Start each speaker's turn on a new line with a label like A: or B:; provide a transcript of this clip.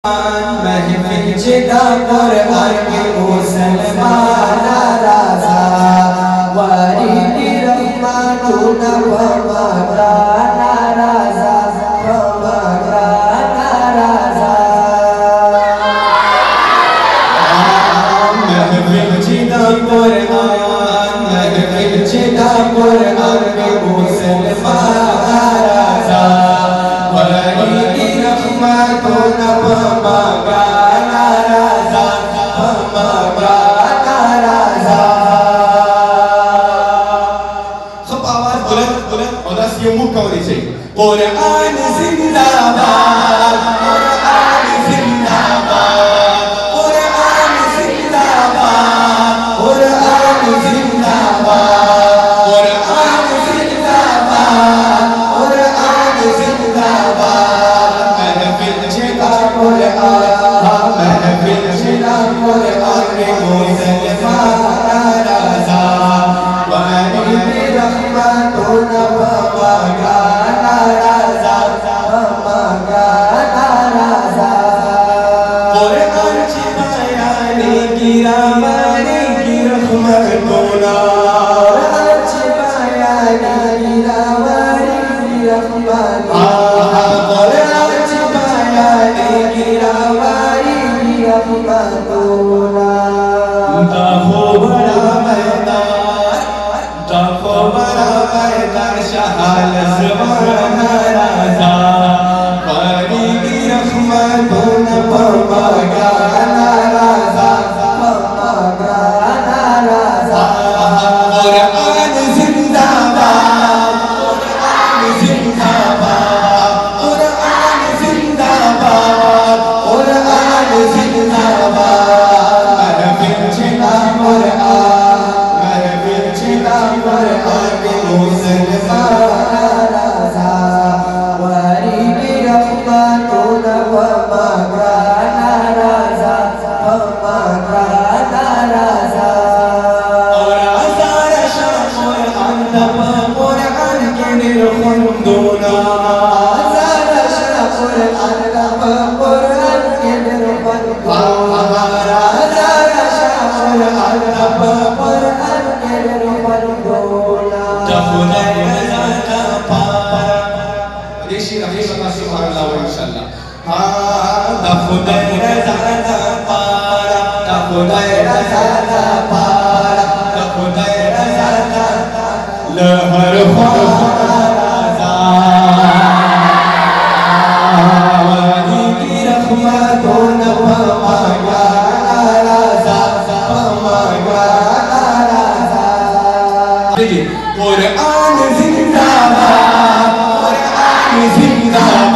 A: महफिल चिदा कुरान के मुसलमान राजा वारी की रहमतु नवमारा राजा नवमारा राजा महफिल चिदा कुरान महफिल चिदा कुरान के मुसलमान राजा वारी की रहमतु नवमारा राजा नवमारा राजा।
B: सब आवाज बुलंद बुलंद और रस ये मुंह कवरी चाहिए।
A: कुरान जिंदाबाद कुरान जिंदाबाद कुरान जिंदाबाद कुरान जिंदाबाद कुरान जिंदाबाद कुरान जिंदाबाद महफिल चिदा कुरान महफिल चिदा कुरान के मुसलमान राजा वारी की रहमतु नवमारा राजा नवमारा राजा। कुरान की बयानी गिरावारी की रहमतु कुरान की बयानी गिरावारी की रहमतु कुरान की बयानी गिरावारी की रहमतु दाहो बड़ा मैदान दाहो बड़ा मैदान शहाल ज़बान राजा वारी की रहमतु नवमारा राजा नवमारा राजा। कुरान जिंदाबाद कुरान जिंदाबाद कुरान जिंदाबाद कुरान जिंदाबाद महफिल चिदा कुरान महफिल चिदा कुरान के मुसलमान राजा वारी की रहमतु नवमारा राजा नवमारा राजा। और आज़ार शामुल अदब कुरान के निर्खुंदूना आज़ार शामुल अदब कुरान के निर्खुंदूना आज़ार शामुल अदब कुरान के निर्खुंदूना। दफने रज़ा पारा
B: देशी रफीक अल्लाह सुब्हानल्लाह व इंशाअल्लाह।
A: हाँ दफने रज़ा पारा दफने रज़ा पारा दफने रज़ा लहर राजा वारी की रहमतु नवमारा राजा नवमारा राजा। देखिए कुरान जिंदाबाद कुरान जिंदाबाद